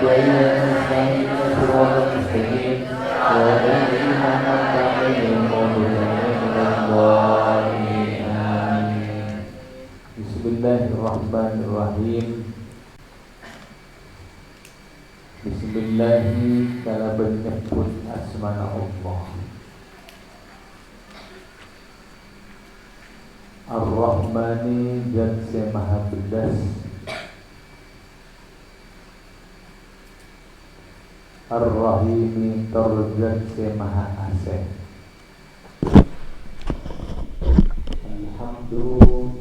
Bismillahirrahmanirrahim. Bismillahi kala menyebut asmana Allah. Ar-Rahmani zat yang maha belas, Ar-Rahimi zat yang maha asih. Alhamdulillah.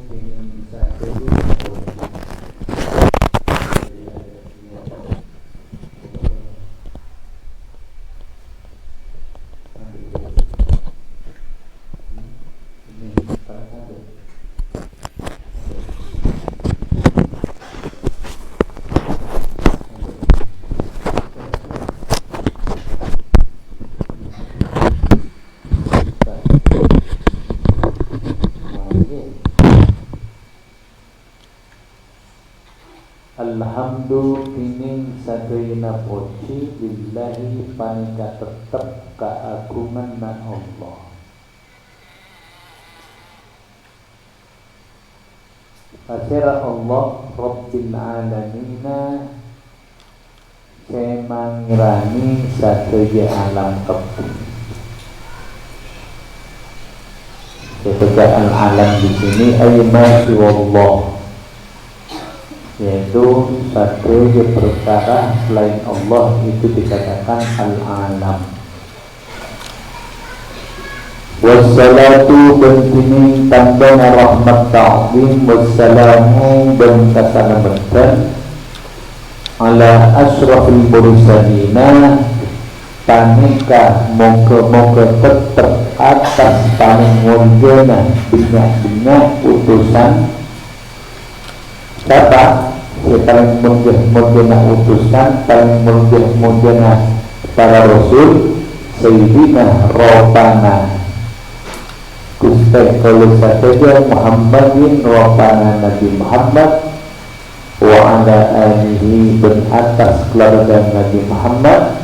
Alhamdulillah kini sadayana puji lillahi panika tetep keagungan na Allah. Asyara Allah Rabbil Alamina semangirani sadaya alam kebun. Keberadaan alam di sini ayma siwallah, yaitu satu perkara selain Allah itu dikatakan al-alam. Wassalatu bentini tambah rahmat ta'zim wassalamu dan kesalamatan ala asrafil mursalina panika moga-moga tetap atas paling mulyana binyak-binyak utusan. Siapa yang paling mulia utusan, paling mulia para rasul? Sayyidina Rabbana Gusti kalau saja Muhammadin Rabbana Nabi Muhammad wa ala alihi dan atas keluarga Nabi Muhammad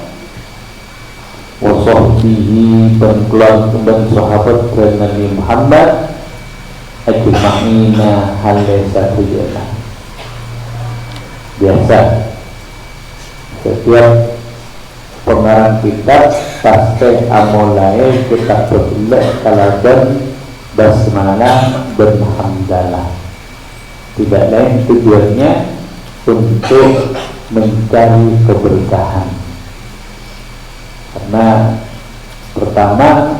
wa sahbihi dan keluarga dan sahabat Nabi Muhammad ajma'ina halasa tujana. Biasa setiap pengarang kitab pasti amulai kita berulek kaladan basmalah dan hamdalah. Tidak lain tujuannya untuk mencari keberkahan. Karena pertama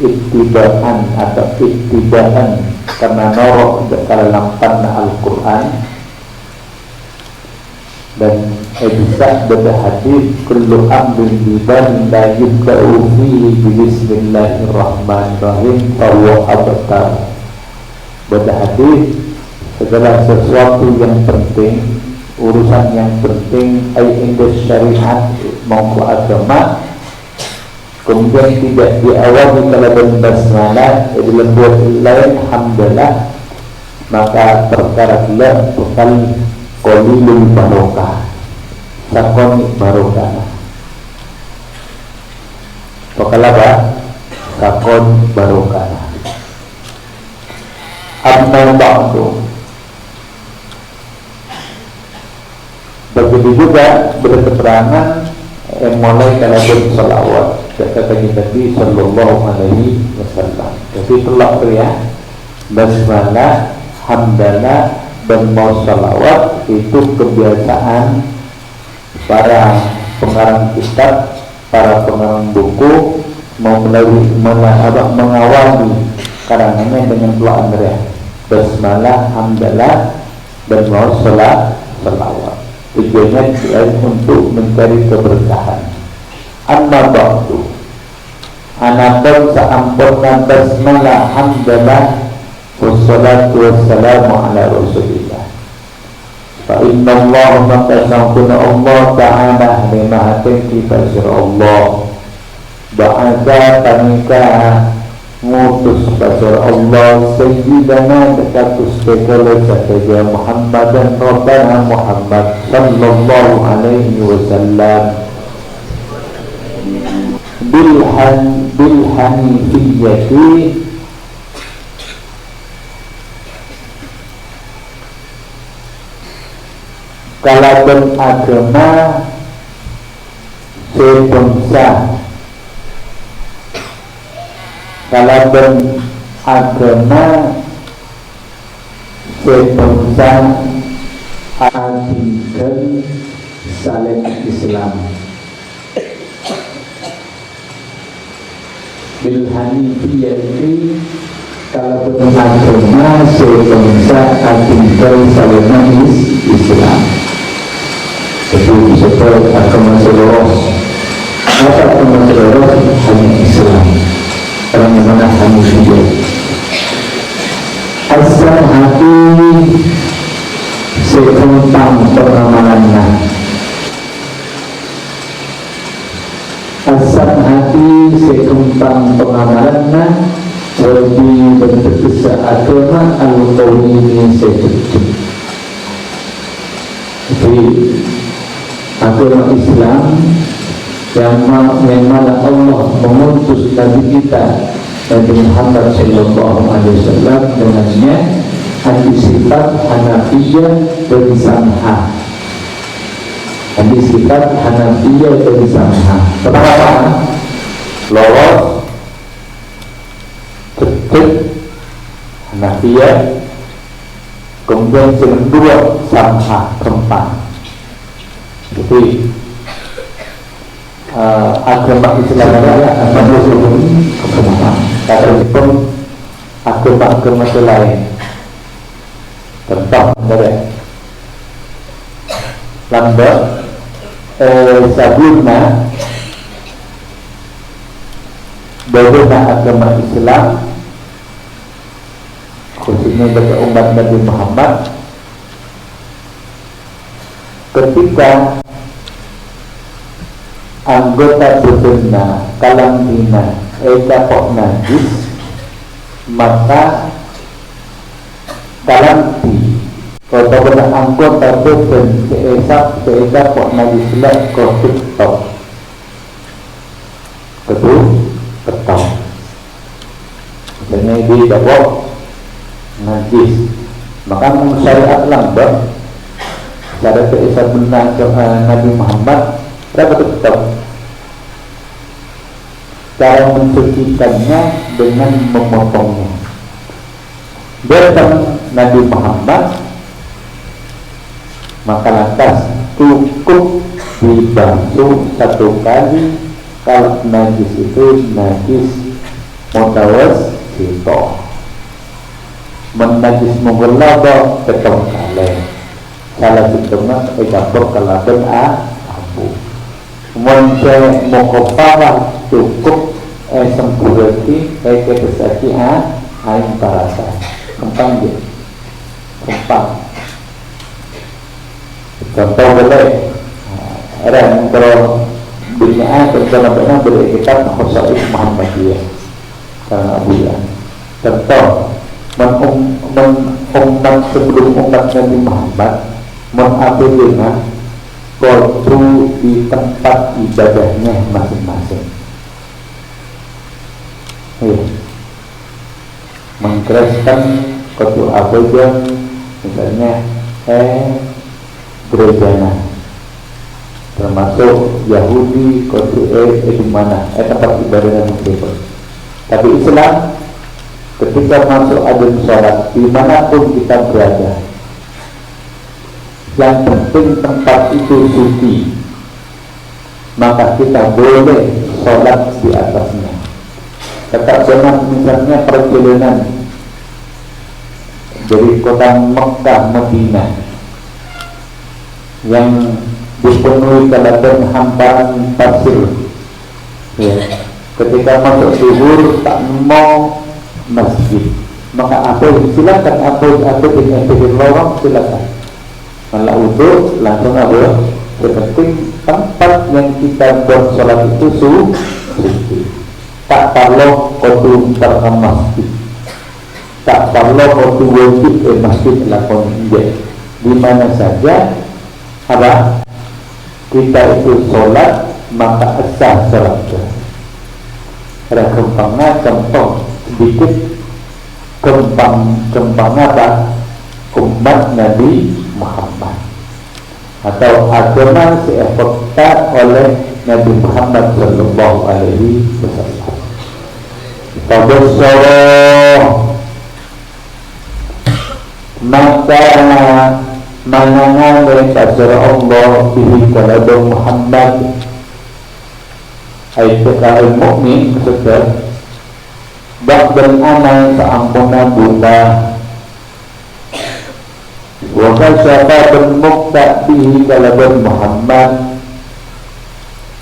ittibaan atau ittibaan karena norok dalam panah Al-Quran dan bisa pada hadis kullu amrin biban la yubda'u fihi bismillahirrahmanirrahim fahuwa abtar. Pada hadis segala sesuatu yang penting, urusan yang penting indah syariat maupun agama, kemudian tidak diawali dengan basmalah dalam buat lain hamdalah, maka perkara dia bukan qalilul barokah, sakon barokah. Bakal apa? Sakon barokah. Amma ba'du. Begitu juga berketerangan mulai kalau bersalawat kata Nabi sallallahu alaihi wasallam. Jadi telah ya basmalah, hamdalah dan mau salawat itu kebiasaan para pengarang kitab, para pengarang buku mau mengawali karangannya dengan doa ya basmalah, hamdalah dan mau salawat. Tujuannya untuk mencari keberkahan. Amma ba'du, anapun saampurna basmalah, hamdalah wassalatu wassalamu ala rasulillah. Fa inna Allah maka sangkuna Allah ta'ala limahatin kifasir Allah ba'ada panika ngutus kepada Allah Sayyidana dekatus tegala sahaja Muhammad dan Rabbana Muhammad sallallahu alaihi wasallam bil hanifiyyati kalaban agama sebangsa, kalaban agama sebangsa adikan saling Islam bil hanifiyyati kalaban agama sebangsa adikan saling Islam. Itu disebut agama seluruh. Apa agama seluruh? Hanya Islam. Orang yang mana Hanifiyah. Asal hati setentang pengamalannya. Asal hati setentang pengamalannya. Jadi bentuk agama al-Qawli ini setuju. Jadi agama Islam yang mana Allah mengutus Nabi kita Nabi Muhammad sallallahu alaihi wasallam dengannya hadis sifat Hanafiyah dan Samha. Hadis sifat Hanafiyah dan Samha. Pertama, lolos cecek Hanafiyah, kemudian yang kedua Samha perempuan. Jadi agama Islam adalah agama Islam, karena agama lain. Contoh dari lambat sabuna bagaimana agama Islam khususnya bagi umat Nabi Muhammad ketika anggota badanna kalamina pok najis, maka kalamti kalau anggota badan seesa pok najis lah kosip tok ketau misalnya di dapok najis, maka syariat lambat cara seesa benar Nabi Muhammad berapa tetap cara mensucikannya dengan memotongnya. Datang Nabi Muhammad, maka lantas cukup dibasuh satu kali. Kalau najis itu najis mutawasito, menajis menggelabah ketong kalian salah setengah egabok kalaban abu monce mokoparah cukup sempurati kesaki ain parasa kempang dia kempang contoh boleh orang kalau dunia benar-benar berkitab khusus Muhammadiyah karena Abu ya contoh umat sebelum umat Nabi Muhammad mengambilnya waktu di tempat ibadahnya masing-masing. Mengkeraskan kotu abadan misalnya gerejana, termasuk Yahudi kotu di mana tempat ibadahnya muslim. Tapi Islam ketika masuk adem sholat dimanapun kita berada, yang penting tempat itu suci, maka kita boleh sholat di atasnya. Tetap jangan misalnya perjalanan dari kota Mekah Madinah yang dipenuhi kalaban hamparan pasir, ya. Ketika masuk zuhur tak mau masjid, maka silakan di lorong silakan. Malah untuk langsung yang penting tempat yang kita buat sholat itu suci. tak perlu kudu terkam masjid, tak perlu kudu wajib masjid lakon injek. Di mana saja apa kita itu sholat maka asah sholatnya. Ada kempangnya contoh sedikit kempang apa umat Nabi Muhammad atau agama seefekta oleh Nabi Muhammad Sallallahu Alaihi Wasallam. Tabassara maka manangan tasara Allah bihi kalada Muhammad ayat al-mu'min maksudnya ba'dal amal sa'ampuna buta wa kasyafa ben-mukta bihi kalada Muhammad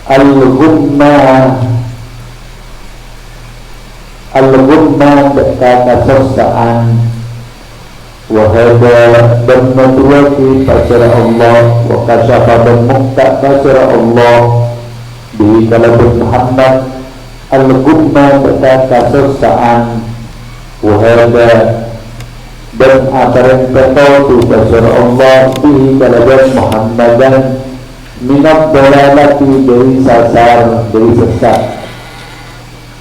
al-ghumma kata sosaan wahada dan menuaki pasara Allah wa kasyafa dan mukta pasara Allah di kalabun Muhammad al-ghumma kata sosaan wahada dan aparent betul pasara Allah di kalabun Muhammadan minat dalalati dari sasar dari sesat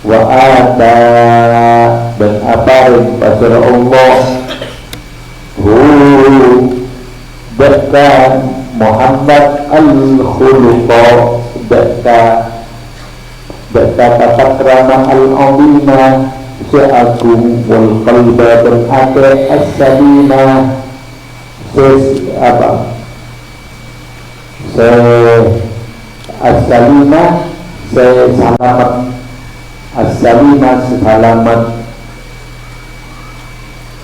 wa ada dan aparent pasara Allah Daka Muhammad al-khuluqa Daka tatakrama al-azima se'agung wal qalba dan hati as-salima as-salima selamat as-salima selamat.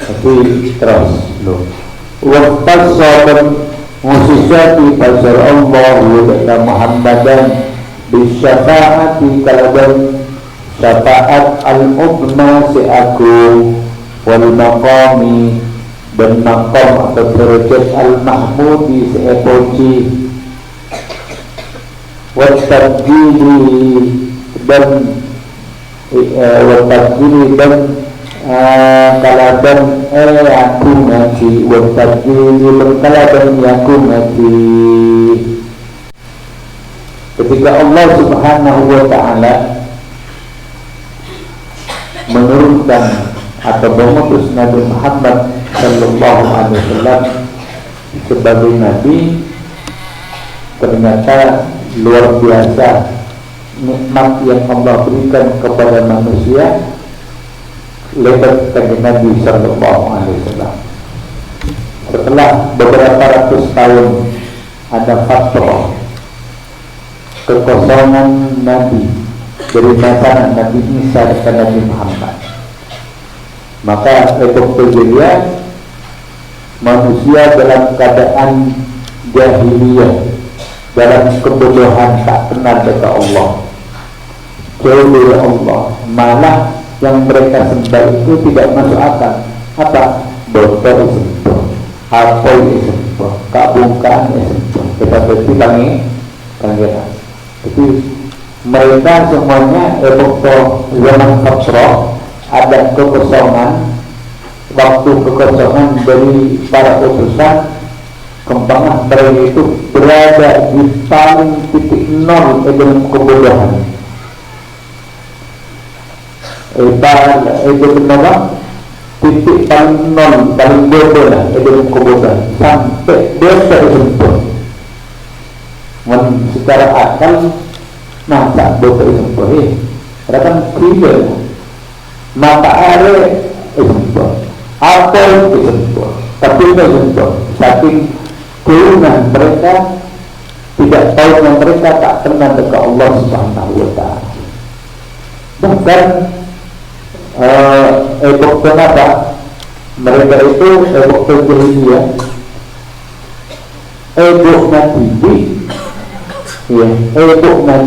Tapi terus loh. Waktu sahabat musisati pasar Allah wa Muhammadan bisyafaati kalaban syafaat al-udma se'agung wal maqami dan maqam atau derajat al-mahmudi se'epoci wa tabjili dan kalaban aku ngaji wattaqili berkalaban aku ngaji. Ketika Allah Subhanahu wa ta'ala menurunkan atau mengutus Nabi Muhammad Sallallahu Alaihi Wasallam sebagai Nabi, ternyata luar biasa nikmat yang Allah berikan kepada manusia lewat Nabi Sallallahu Alaihi Wasallam. Setelah beberapa ratus tahun ada faktor kekosongan Nabi dari masa Nabi Isa dan Nabi Muhammad, maka epokelia manusia dalam keadaan jahiliyah, dalam kebodohan, tak kenal kepada Allah, jauh dari Allah, malah yang mereka sembah itu tidak masuk akal. Apa? Dokter sembah, apa sembah, kabungkan sembah, tetapi pangeran. Jadi mereka semuanya waktu zaman Fatrah ada kekosongan, waktu kekosongan dari para utusan kembangan mereka itu berada di paling titik nol dalam kebodohan. Itu benar titik paling nol, paling bodoh lah dalam kebodohan sampai dosa disebut. Secara akal masa dosa disebut, kan tidak mata air disebut, apa disebut, tapi disebut. Saking keunaan mereka tidak tahu yang mereka tak kenal dekat Allah Subhanahu Wa Taala. Bahkan kenapa mereka itu jahiliyah, tinggi, ya,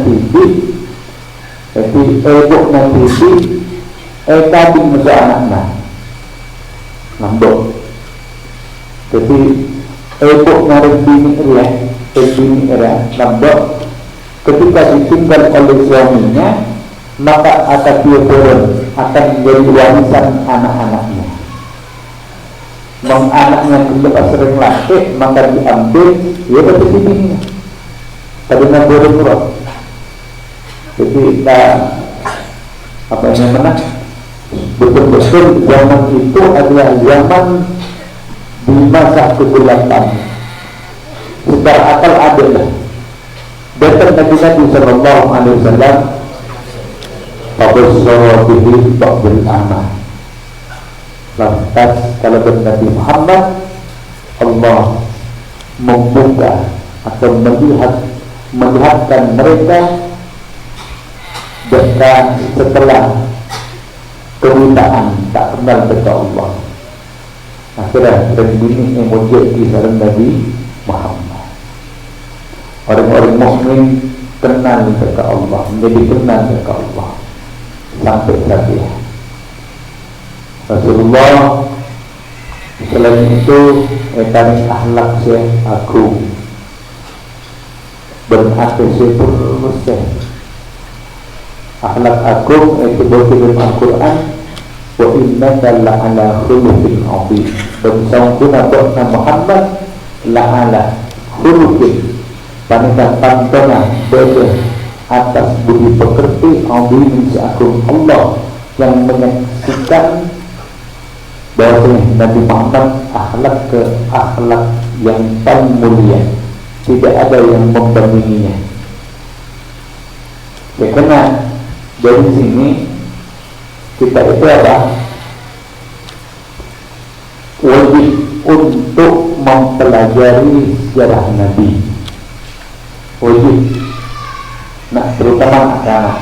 tinggi, jadi tinggi, tadi musuh anak-anak, ngambek, jadi bini ngambek, ketika ditinggal oleh suaminya, maka akan dia turun, akan menjadi warisan anak-anaknya. Anaknya ketika sering latih, maka diambil, dia dapat bininya. Pada nabi Qur'an. Jadi apa yang mana? Betul-betul zaman itu adalah zaman di masa kegelapan. Secara akal adalah datang Nabi Sallallahu Alaihi Wasallam. Fabasyara bihi ba'dul amal. Lantas kalau Nabi Muhammad, Allah membuka atau melihatkan mereka setelah kebutaan tak kenal kepada Allah. Akhirnya ini yang menjadi saran Nabi Muhammad. Orang-orang mukmin kenal kepada Allah, menjadi kenal kepada Allah sampai saat ini. Rasulullah selain itu etani akhlak saya agung berakhir berusah akhlak agung itu berfirman Al-Quran wa innaka la'ala khuluqin 'azim dan sangkuna Nabi Muhammad la'ala khuluqin panita pantona beda atas budi pekerti 'azim seagung Allah yang menyaksikan bahwa Nabi Muhammad akhlak yang paling mulia, tidak ada yang membandinginya. Ya, karena dari sini kita itu apa? Wajib untuk mempelajari sejarah Nabi. Wajib. Nah, terutama anak-anak.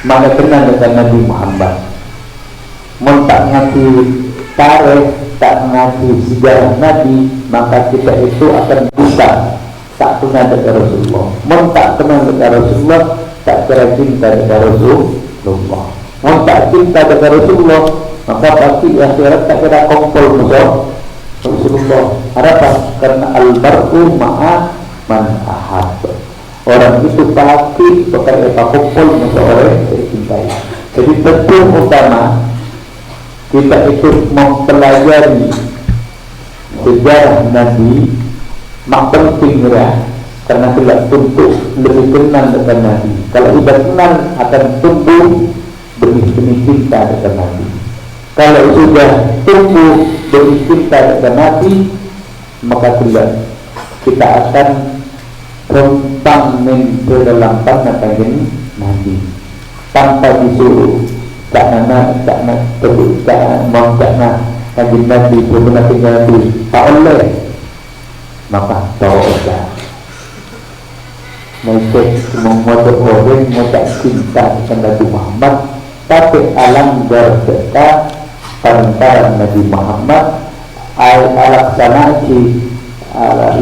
Maka kenal dengan Nabi Muhammad. Tak ngaji tarikh, tak ngaji sejarah Nabi, maka kita itu akan bisa tak kenal dengan Rasulullah. Tak kenal dengan Rasulullah, tak kira cinta dengan Rasulullah. Tak cinta dengan Rasulullah, maka pasti akhirat tak kira kompol musuh Rasulullah. Kenapa? Karena al-bar'u ma'a man ahab. Orang itu pasti pakai kompol musuh orang yang cintai. Jadi betul utama kita ikut mempelajari sejarah Nabi, mak penting ya, karena kita untuk lebih kenal dengan Nabi. Kalau sudah kenal akan tumbuh benih-benih cinta dengan Nabi. Kalau sudah tumbuh benih cinta dengan Nabi, maka kita akan rempang ke dalam panah Nabi tanpa disuruh. Tak nak mau kaji Nabi berbunyi tinggal Nabi tak oleh, maka tahulah mereka membuat orang mengucap cinta dengan Nabi Muhammad, tapi alam berbeda antara Nabi Muhammad alasanasi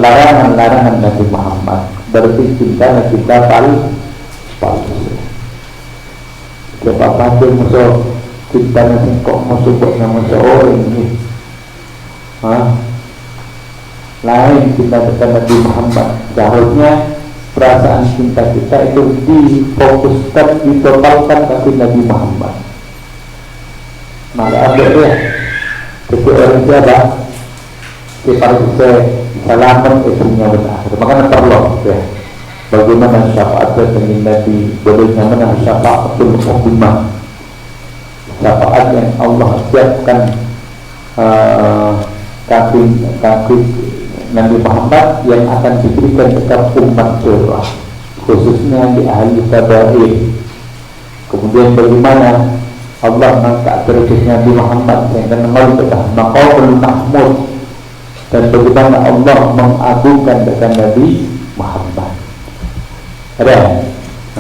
larangan Nabi Muhammad berarti cinta kita palsu. Sebab pasti musuh cinta nanti kok musuh buat nama seorang ini. Lain kita dengan Nabi Muhammad. Seharusnya perasaan cinta kita itu difokuskan, ditotalkan ke Nabi Muhammad. Maka ada ya, ketika orang siapa kita selamat isunya benar. Makanya perlu ya. Bagaimana syafaat dengan Nabi, bagaimana syafaatul ummah, syafaat yang Allah siapkan kaki Nabi Muhammad yang akan diberikan kepada umat surah, khususnya di ahli tabaih. Kemudian bagaimana Allah mengangkat derajat Nabi Muhammad sehingga menuju maqamul mahmud, dan bagaimana Allah mengagungkan dengan Nabi Muhammad. Ada,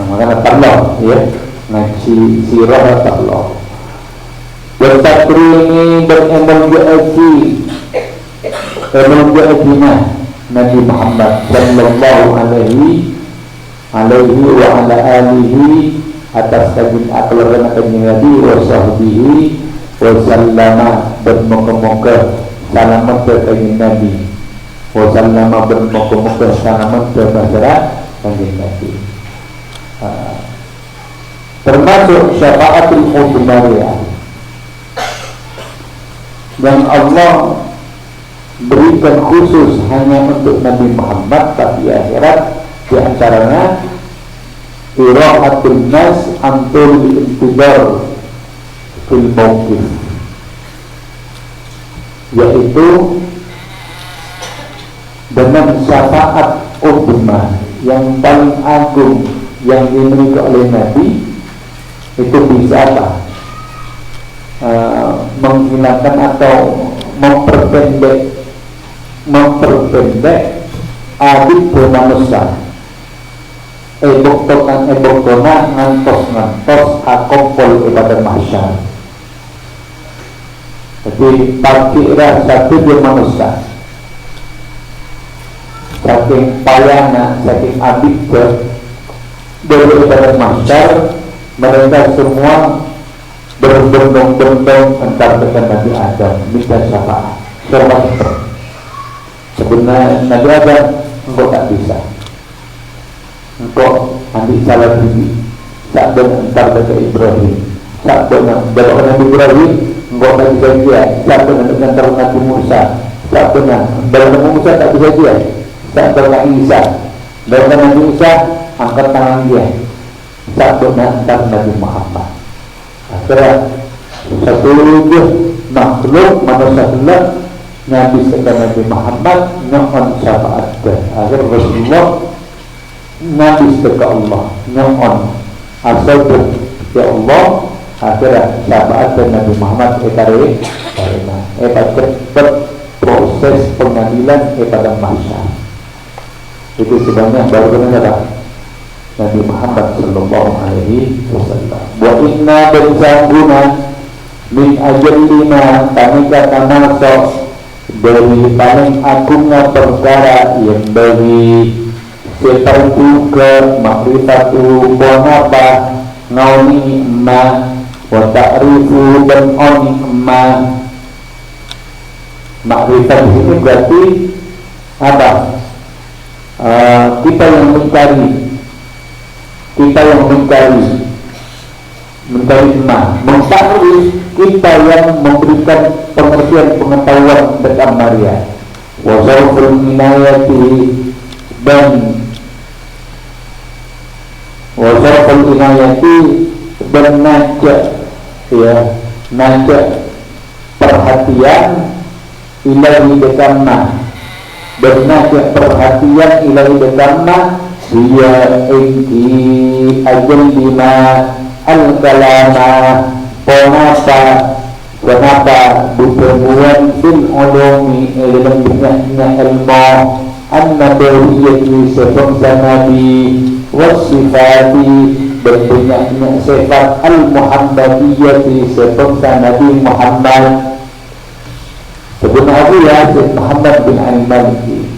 makanya Allah ya ngaji sirah Allah. Bertakrini beremun bi'ajina Nabi Muhammad sallallahu alaihi wa ala alihi atas kajian akhlak dan Nabi wa sahbihi wa sallama, bermoga-moga salamat kepada Nabi wa sallama, bermoga-moga salamat kepada masyarakat Nabi. termasuk syafaatul udmariyah yang Allah berikan khusus hanya untuk Nabi Muhammad tapi akhirat, di antaranya irahatun nas antul intidar fil mawqif, yaitu dengan syafaat udma yang paling agung yang dimiliki oleh Nabi, itu bisa apa? Menghilangkan atau memperpendek adik bermanusia eboktonan ngantos akompol ibadah mahsyar. Jadi parkirah satu dia manusia saking payana, saking abidnya dari ibadah mahsyar, mereka semua berbondong-bondong antar dengan Nabi Adam minta syafaat. Sebenarnya Nabi Adam engkau tak bisa, engkau ambil salah diri saat antar dengan Ibrahim, saat dengan Nabi Ibrahim engkau tak bisa dia, saat dengan Nabi Musa, saat dengan Nabi Musa tak bisa dia, saat dengan Isa, dengan Nabi Isa angkat tangan dia, saat dengan Nabi Muhammad. Akhirnya seluruh makhluk manusia Allah Nabi sekalian Nabi Muhammad nyohon syafaat. Akhir Rasulullah Nabi sekalian Allah nyohon asal ya Allah akhirnya syafaat dan Nabi Muhammad karena cepat proses pengadilan pada mahsyar. Itu sebenarnya baru kenapa Nabi Muhammad sallallahu alaihi wasallam. Wa inna bersanggunan min ajal lima kami kata masuk dari paling agungnya perkara yang bagi seperti ke makrifatu bonapa ngauni emak wa ta'rifu dan oni emak. Makrifat ini berarti apa? Kita yang mencari emas, mengetahui kita yang memberikan pengertian pengetahuan tentang Maria. Wasawful inayati dan najak perhatian ilahi dekamna, dan najak perhatian ilahi dekamna dia inti ajal lima al-kalama kenapa berhubungan fil ulumi dalam bidangnya ilmu an-nabawiyyati sebangsa Nabi wasifati dan bidangnya sifat al-muhammadiyyati sebangsa Nabi Muhammad. Sebenarnya Syekh Muhammad bin Al-Maliki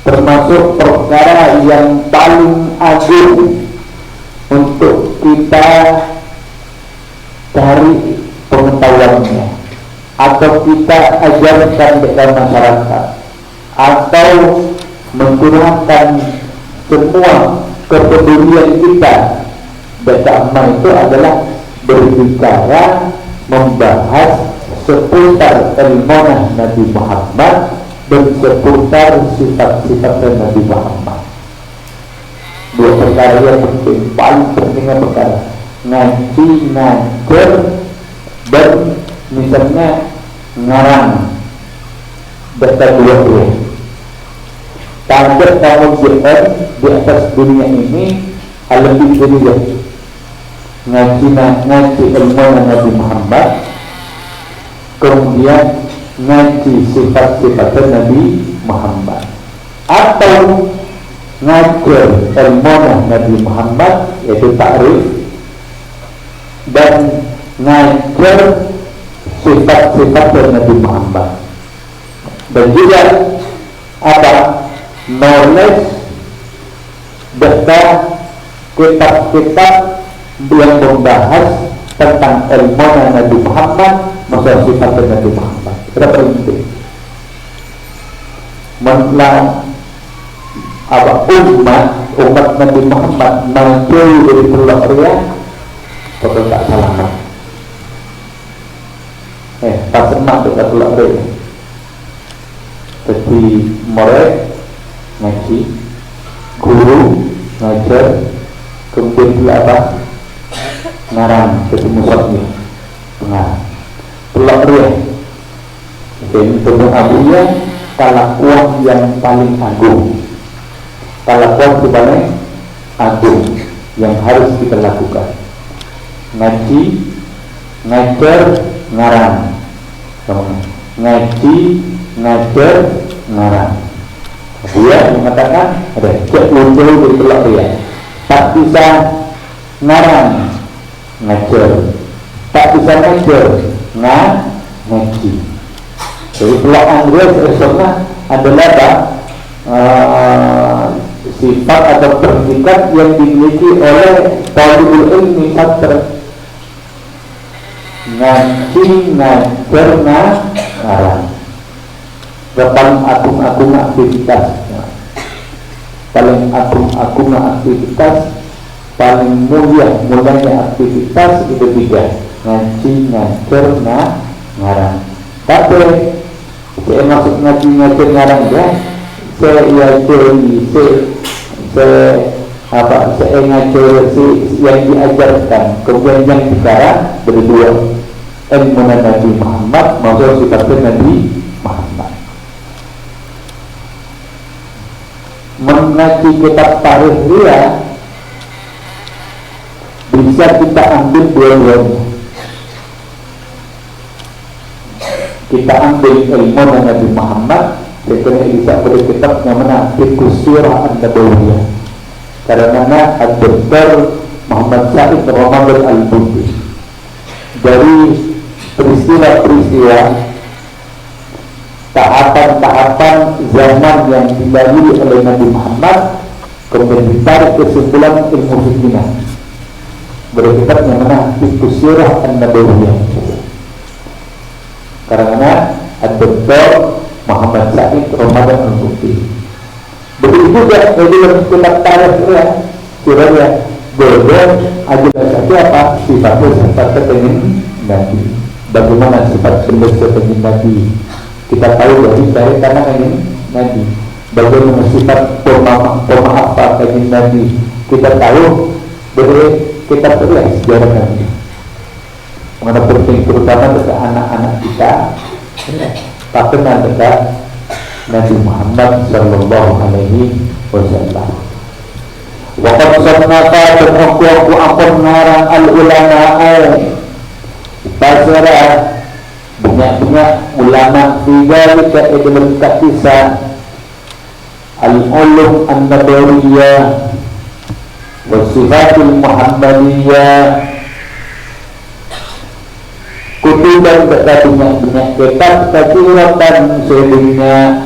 termasuk perkara yang paling agung untuk kita cari pengetahuannya atau kita ajarkan kepada masyarakat atau menggunakan semua kepedulian kita bersama itu adalah berbicara membahas seputar ilmu Nabi Muhammad dan seputar sifat-sifat Nabi Muhammad. Dua perkara yang penting, paling pentingnya perkara ngaji, ngajar, dan misalnya ngarang data dua-dua. Target kamu jihad di atas dunia ini lebih dari ngaji ilmu Nabi Muhammad, kemudian ngaji sifat-sifat Nabi Muhammad, atau ngajar ilmu Nabi Muhammad yaitu ta'rif, dan ngajar sifat-sifat Nabi Muhammad, dan juga apa knowledge data kitab-kitab yang membahas tentang ilmu Nabi Muhammad, masalah sifat Nabi Muhammad. Berapa penting umat Nabi Muhammad menjauh dari pelarian Betul tak salah kan? Pas emak kita pelak re. Jadi murid ngaji, guru ngajar, kemudian pula apa? Ngarang, jadi musabnya pengarang. Pelak re. Jadi untuk abunya kalakuan yang paling agung. Kalakuan yang paling agung yang harus kita lakukan. Ngaji, ngajar, ngarang. Ngaji, ngajar, ngarang. Dia mengatakan ada cek muncul dari pelak dia. Tak bisa ngarang, ngajar. Tak bisa ngajar, ngaji. Jadi pelak Andreas esoknya adalah apa? Sifat atau predikat yang dimiliki oleh talibul ilmi satra. Ngaji, ngajar, ngarang. Paling agung-agung aktivitas, paling agung-agung aktivitas, paling mulianya aktivitas itu tiga: ngaji, ngajar, ngarang. Tapi saya masuk ngaji, ngajar, ngarang ya. Saya ngajar yang diajarkan, kemudian yang dikarang berdua ilmu Nabi Muhammad maupun sifatnya Nabi Muhammad. Mengaji kitab tarikh dia bisa kita ambil dua-duanya. Kita ambil ilmu Nabi Muhammad, sebenarnya bisa pada kitab yang mana Fiqhusirah An-Nabawiyah karena Ad-Doktor Muhammad Said Ramadan Al-Buti dari peristiwa-peristiwa tahapan-tahapan zaman yang dilalui oleh Nabi Muhammad, kemudian ditarik kesimpulan ilmu fikih. Berkitab yang mana Fiqhusirah An-Nabawiyah karena Ad-Doktor Muhammad Said Ramadan Al-Buti. Begitu juga dalam kitab tarikh ya, kiranya beda aja saja apa sifat pengen Nabi. Bagaimana sifat pengen Nabi? Kita tahu dari karena pengen Nabi. Bagaimana sifat pemaaf pengen Nabi? Kita tahu dari kita lihat sejarah Nabi. Mengenai penting terutama kepada anak-anak kita. Tak kenal dekat Nabi Muhammad Sallallahu Alaihi Wasallam. Waqad sannafa dan aku akan ngarang al-ulama pasara banyak ulama tiga dalam kisah al-ulum an-nabawiyah wa sifatul muhammadiyah. Kutuban banyak kitab kecilatan sebenarnya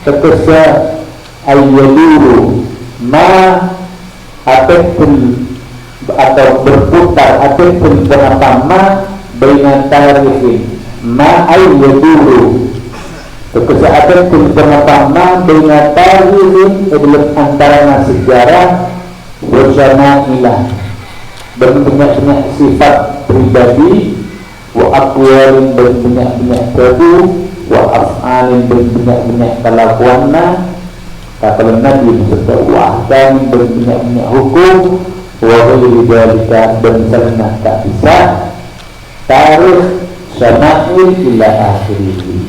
terkesa ayyaduru atau berputar berapa baina tarikhin ayyaduru terkesa berapa baina tarikhin dalam antara sejarah bersama ilah banyak sifat pribadi wa aqwalin banyak kadu wa af'alin banyak kelakuanna kata Nabi serta wa ahkam banyak hukum wa ghairi dzalika dan misalnya tak bisa tarikh syama'il ila akhirih.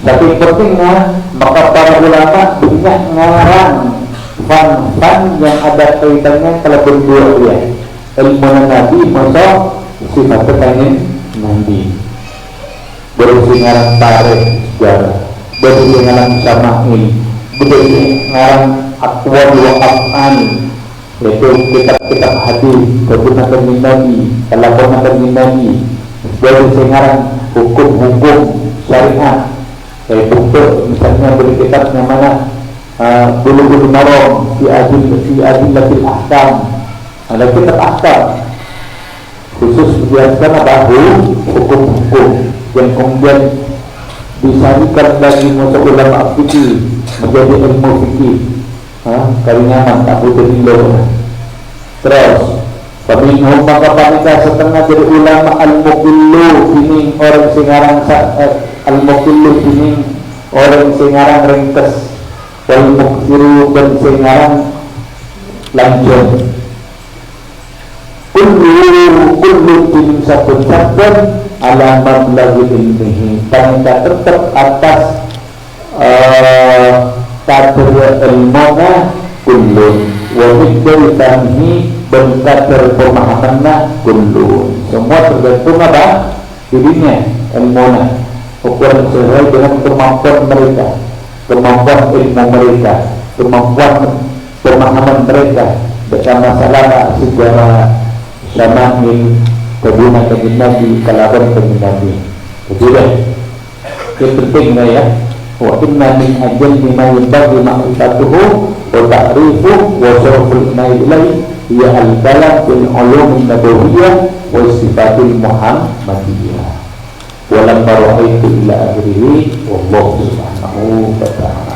Tapi pentingnya maka para ulama banyak ngarang fan yang ada kaitannya kalau berdua dia ilmu Nabi masuk sifat pengen Nabi berusia ngarang tarikh sejarah berusia ngarang syama'il berusia ngarang aqwal wa af'al yaitu kitab-kitab hadis kebenaran Nabi kelakuan Nabi berusia ngarang hukum-hukum syariat untuk misalnya beri kitab yang mana Bulughul Maram fi adillatil ahkam. Ada kitab ahkam khusus menjelaskan apa hukum-hukum yang kemudian disarikan dari masuk ulama fikih menjadi ilmu fikih. Kalinyaman tak butuh ilo. Terus paminhum maka panika setengah dari ulama al-mukillu ini orang singarang al-mukillu ini orang singarang ringkes wal muksiru dan singarang lanjut kullu tim sabun ala mablaghi ilmihi panika tetap atas kadar ilmunya kullu wa miqdar fahmi dan kadar pemahamannya kullu. Semua tergantung apa? Dirinya, ilmunya. Ukuran sesuai dengan kemampuan mereka, kemampuan ilmu mereka, kemampuan pemahaman mereka. Dengan masalah sejarah syama'il kebunan kanjeng Nabi, kalaban kanjeng Nabi. Betul. Yang pentingnya ya. Wa inna min ajalli ma yanbaghi ma'rifatuhu wa ta'rifuhu wa syaraful ilaihi hiya al-kalam bil ulum an-nabawiyyah wa sifatil muhammadiyah wa lam ra'aitu illa akhirih wallahu subhanahu wa ta'ala.